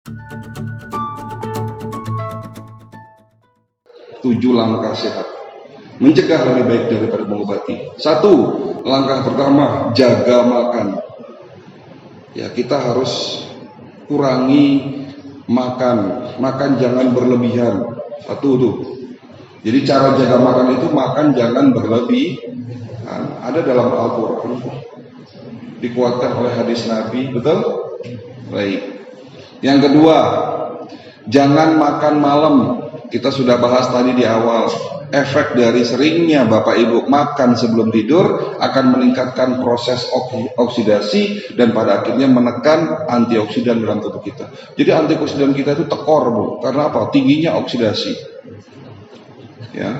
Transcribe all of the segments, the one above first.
7 langkah sehat. Mencegah lebih baik daripada mengobati. 1, langkah pertama, jaga makan. Ya, kita harus kurangi makan. Makan jangan berlebihan. 1 tuh. Jadi cara jaga makan itu makan jangan berlebihan. Ada dalam Al-Quran. Dikuatkan oleh hadis Nabi, betul? Baik. Yang kedua, jangan makan malam. Kita sudah bahas tadi di awal. Efek dari seringnya Bapak Ibu makan sebelum tidur akan meningkatkan proses oksidasi dan pada akhirnya menekan antioksidan dalam tubuh kita. Jadi antioksidan kita itu tekor, Bu. Karena apa? Tingginya oksidasi. Ya.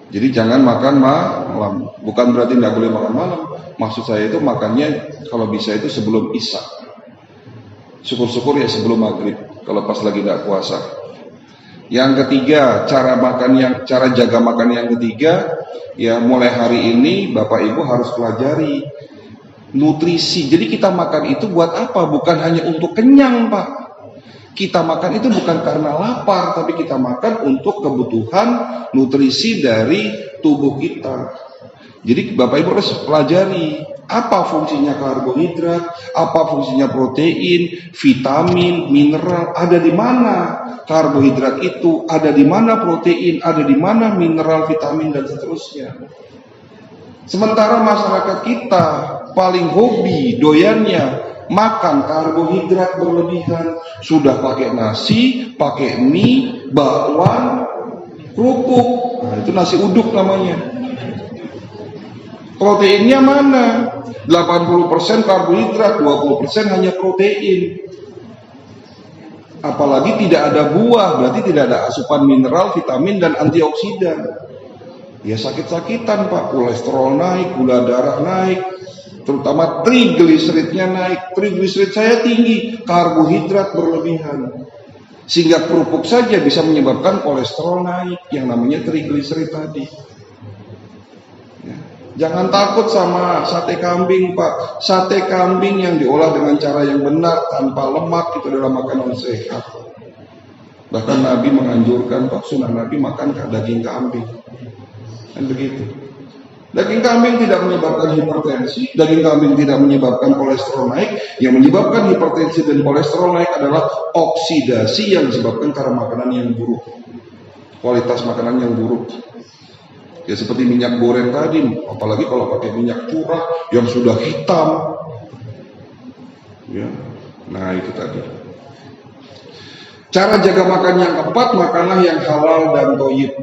Jadi jangan makan malam. Bukan berarti tidak boleh makan malam. Maksud saya itu makannya kalau bisa itu sebelum Isya. Syukur-syukur ya sebelum maghrib. Kalau pas lagi tidak puasa. Yang ketiga, cara jaga makan yang ketiga, ya mulai hari ini Bapak Ibu harus pelajari nutrisi. Jadi kita makan itu buat apa? Bukan hanya untuk kenyang, Pak. Kita makan itu bukan karena lapar, tapi kita makan untuk kebutuhan nutrisi dari tubuh kita. Jadi Bapak Ibu harus pelajari apa fungsinya karbohidrat, apa fungsinya protein, vitamin, mineral, ada di mana karbohidrat itu, ada di mana protein, ada di mana mineral, vitamin dan seterusnya. Sementara masyarakat kita paling hobi doyannya makan karbohidrat berlebihan, sudah pakai nasi, pakai mie, bakwan, kerupuk. Nah, itu nasi uduk namanya. Proteinnya mana? 80% karbohidrat, 20% hanya protein. Apalagi tidak ada buah, berarti tidak ada asupan mineral, vitamin, dan antioksidan. Ya sakit-sakitan, Pak. Kolesterol naik, gula darah naik, terutama trigliseridnya naik. Trigliserid saya tinggi, karbohidrat berlebihan. Sehingga kerupuk saja bisa menyebabkan kolesterol naik, yang namanya trigliserid tadi. Jangan takut sama sate kambing, Pak. Sate kambing yang diolah dengan cara yang benar, tanpa lemak, itu adalah makanan sehat. Bahkan Nabi menganjurkan, Pak, sunnah Nabi makan daging kambing. Dan begitu. Daging kambing tidak menyebabkan hipertensi, daging kambing tidak menyebabkan kolesterol naik. Yang menyebabkan hipertensi dan kolesterol naik adalah oksidasi yang disebabkan karena makanan yang buruk. Kualitas makanan yang buruk. Ya seperti minyak goreng tadi, apalagi kalau pakai minyak curah yang sudah hitam. Ya. Nah itu tadi. Cara jaga makan yang keempat, makanlah yang halal dan thayyib.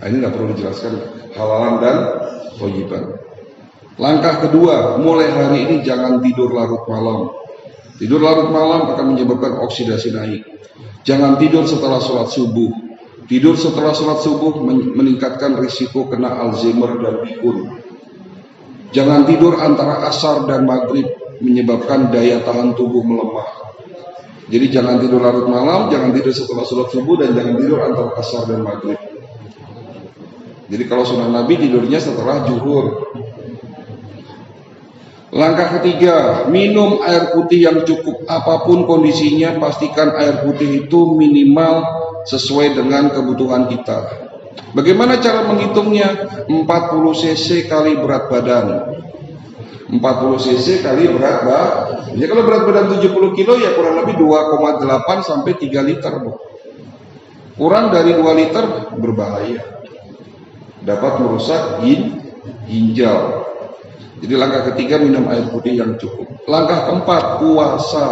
Nah, ini nggak perlu dijelaskan, halalan dan thayyiban. Langkah kedua, mulai hari ini jangan tidur larut malam. Tidur larut malam akan menyebabkan oksidasi naik. Jangan tidur setelah sholat subuh. Tidur setelah sholat subuh meningkatkan risiko kena Alzheimer dan pikun. Jangan tidur antara asar dan maghrib, menyebabkan daya tahan tubuh melemah. Jadi jangan tidur larut malam, jangan tidur setelah sholat subuh, dan jangan tidur antara asar dan maghrib. Jadi kalau sunnah Nabi tidurnya setelah zuhur. Langkah ketiga, minum air putih yang cukup. Apapun kondisinya, pastikan air putih itu minimal sesuai dengan kebutuhan kita. Bagaimana cara menghitungnya? 40 cc kali berat badan. 40 cc kali berat badan. Ya kalau berat badan 70 kilo ya kurang lebih 2,8 sampai 3 liter. Kurang dari 2 liter berbahaya. Dapat merusak ginjal. Jadi langkah ketiga, minum air putih yang cukup. Langkah keempat, puasa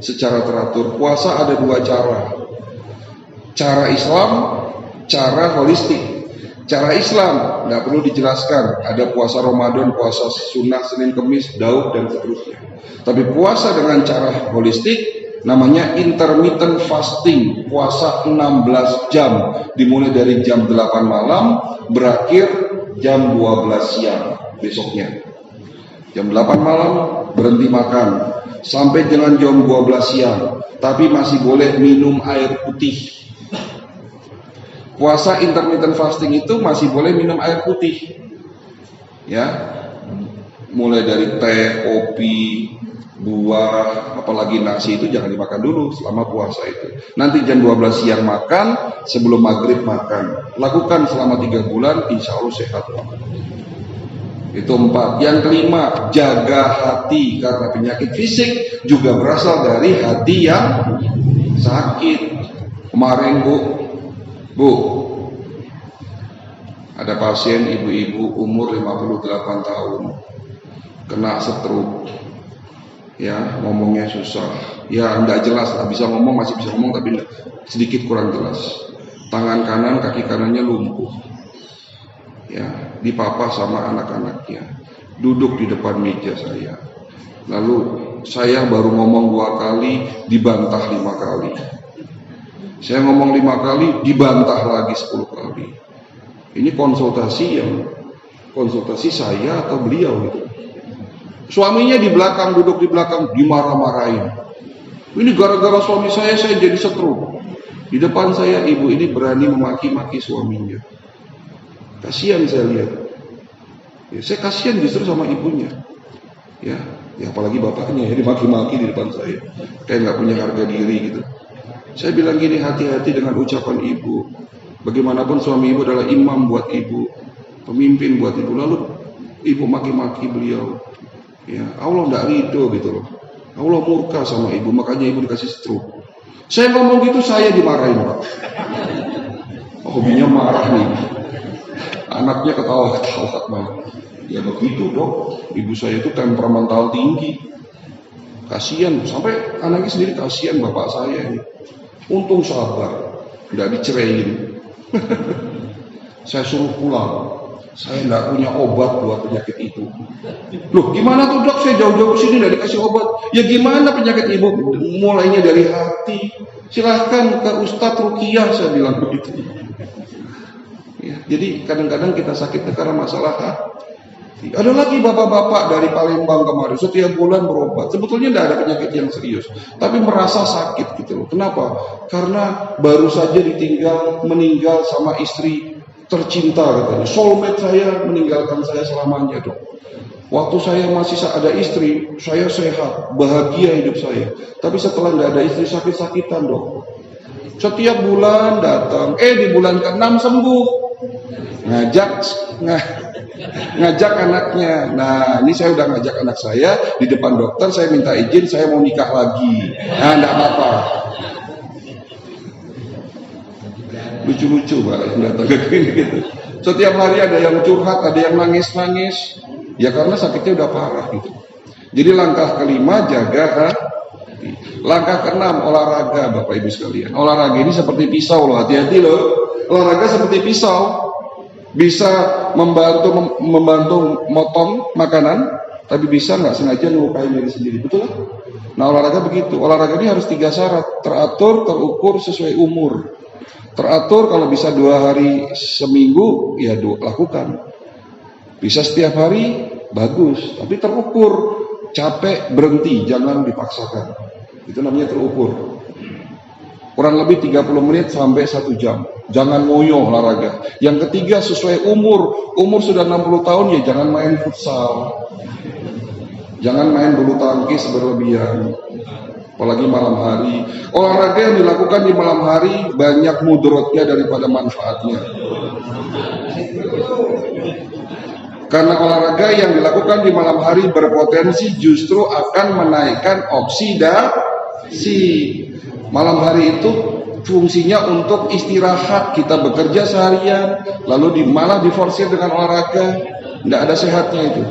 secara teratur. Puasa ada 2 cara. Cara Islam, cara holistik. Cara Islam nggak perlu dijelaskan, ada puasa Ramadan, puasa sunnah Senin Kemis, Daud dan seterusnya. Tapi puasa dengan cara holistik namanya intermittent fasting, puasa 16 jam, dimulai dari jam 8 malam, berakhir jam 12 siang besoknya. Jam 8 malam berhenti makan sampai dengan jam 12 siang, tapi masih boleh minum air putih. Puasa intermittent fasting itu masih boleh minum air putih. Ya. Mulai dari teh, kopi, buah, apalagi nasi itu jangan dimakan dulu selama puasa itu. Nanti jam 12 siang makan, sebelum maghrib makan. Lakukan selama 3 bulan, insya Allah sehat. Itu 4. Yang kelima, jaga hati, karena penyakit fisik juga berasal dari hati yang sakit. Kemarin Bu, ada pasien ibu-ibu umur 58 tahun kena stroke. Ya, ngomongnya susah. Ya, enggak jelas, bisa ngomong, masih bisa ngomong, tapi sedikit kurang jelas. Tangan kanan, kaki kanannya lumpuh. Ya, dipapah sama anak-anaknya. Duduk di depan meja saya. Lalu saya baru ngomong 2 kali, dibantah 5 kali. Saya ngomong 5 kali, dibantah lagi 10 kali. Ini konsultasi saya atau beliau gitu. Suaminya di belakang, duduk di belakang, dimarah-marahin. Ini gara-gara suami saya jadi stroke. Di depan saya ibu ini berani memaki-maki suaminya. Kasihan saya lihat. Ya, saya kasihan justru sama ibunya. Ya apalagi bapaknya ya dimaki-maki di depan saya. Kayak nggak punya harga diri gitu. Saya bilang gini, hati-hati dengan ucapan ibu. Bagaimanapun suami ibu adalah imam buat ibu, pemimpin buat ibu. Lalu ibu maki-maki beliau. Ya, Allah tidak ridho gitu loh. Allah murka sama ibu, makanya ibu dikasih stroke. Saya ngomong gitu, saya dimarahin Pak. Hobinya marah nih. Anaknya ketawa-ketawa. Ya begitu Dok, ibu saya itu temperamental tinggi. Kasihan, sampai anaknya sendiri kasihan bapak saya ini. Untung sabar, tidak diceraiin. Saya suruh pulang. Saya tidak punya obat buat penyakit itu. Loh gimana tuh Dok, saya jauh-jauh sini tidak dikasih obat. Ya gimana penyakit ibu? Mulainya dari hati. Silahkan ke Ustadz Ruqyah, saya bilang begitu. Ya, jadi kadang-kadang kita sakitnya karena masalah hati. Ada lagi bapak-bapak dari Palembang kemarin, setiap bulan berobat. Sebetulnya tidak ada penyakit yang serius, tapi merasa sakit gitu loh. Kenapa? Karena baru saja meninggal sama istri tercinta katanya. Soulmate saya meninggalkan saya selamanya Dok. Waktu saya masih ada istri, saya sehat, bahagia hidup saya. Tapi setelah tidak ada istri, sakit-sakitan Dok. Setiap bulan datang, di bulan ke-6 sembuh. Ngajak anaknya. Nah, ini saya udah ngajak anak saya di depan dokter, saya minta izin, saya mau nikah lagi. Nah, enggak apa-apa. Lucu-lucu Pak, datang ke sini gitu. Setiap hari ada yang curhat, ada yang nangis-nangis. Ya karena sakitnya udah parah gitu. Jadi langkah kelima, jaga hati. Langkah keenam, olahraga Bapak Ibu sekalian. Olahraga ini seperti pisau loh, hati-hati loh. Olahraga seperti pisau. Bisa membantu motong makanan, tapi bisa nggak sengaja ngelukain diri sendiri, betul lah? Nah olahraga begitu. Olahraga ini harus 3 syarat: teratur, terukur, sesuai umur. Teratur kalau bisa 2 hari seminggu, ya lakukan. Bisa setiap hari, bagus. Tapi terukur, capek berhenti, jangan dipaksakan. Itu namanya terukur. Kurang lebih 30 menit sampai 1 jam. Jangan ngoyo olahraga. Yang ketiga sesuai umur. Umur sudah 60 tahun ya jangan main futsal. Jangan main bulu tangkis berlebihan. Apalagi malam hari. Olahraga yang dilakukan di malam hari banyak mudaratnya daripada manfaatnya. Karena olahraga yang dilakukan di malam hari berpotensi justru akan menaikkan oksidasi. Malam hari itu fungsinya untuk istirahat. Kita bekerja seharian, lalu malah diforsir dengan olahraga. Tidak ada sehatnya itu.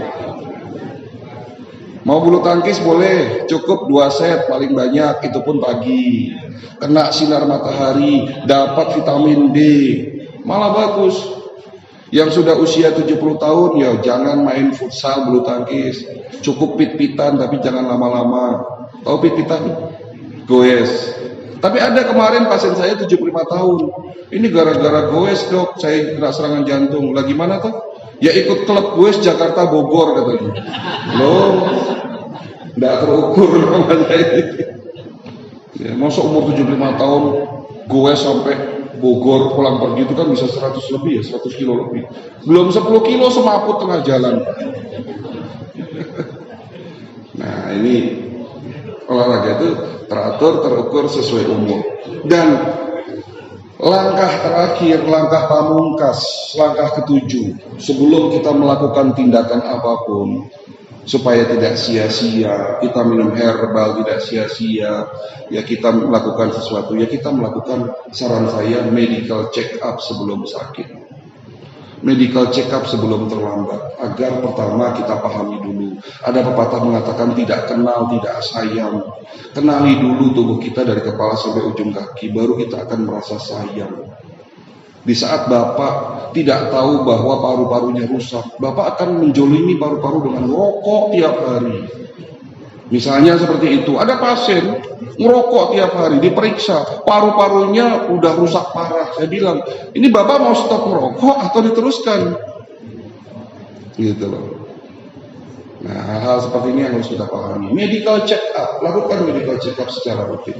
Mau bulu tangkis boleh, cukup 2 set paling banyak, itu pun pagi. Kena sinar matahari, dapat vitamin D, malah bagus. Yang sudah usia 70 tahun ya jangan main futsal bulu tangkis. Cukup pit-pitan tapi jangan lama-lama. Tahu pit-pitan? Goes. Tapi ada kemarin pasien saya 75 tahun. Ini gara-gara goes Dok, saya kena serangan jantung. Lagi mana tuh? Ya ikut klub goes Jakarta Bogor katanya. Loh, nggak terukur namanya ini. Ya, masa umur 75 tahun goes sampai Bogor pulang pergi itu kan bisa 100 lebih ya, 100 kilo lebih. Belum 10 kilo semaput tengah jalan. Nah ini olahraga itu teratur, terukur, sesuai umur. Dan langkah terakhir, langkah pamungkas, langkah ketujuh, sebelum kita melakukan tindakan apapun, supaya tidak sia-sia, kita minum herbal tidak sia-sia, ya kita melakukan sesuatu, ya kita melakukan, saran saya, medical check up sebelum sakit. Medical check up sebelum terlambat, agar pertama kita pahami dulu. Ada pepatah mengatakan tidak kenal tidak sayang. Kenali dulu tubuh kita dari kepala sampai ujung kaki, baru kita akan merasa sayang. Di saat Bapak tidak tahu bahwa paru-parunya rusak, Bapak akan menjolimi paru-paru dengan rokok tiap hari. Misalnya seperti itu, ada pasien ngerokok tiap hari, diperiksa, paru-parunya udah rusak parah. Saya bilang, ini Bapak mau stop merokok atau diteruskan? Gitu loh. Nah, hal-hal seperti ini yang harus kita pahami. Medical check up, lakukan medical check up secara rutin.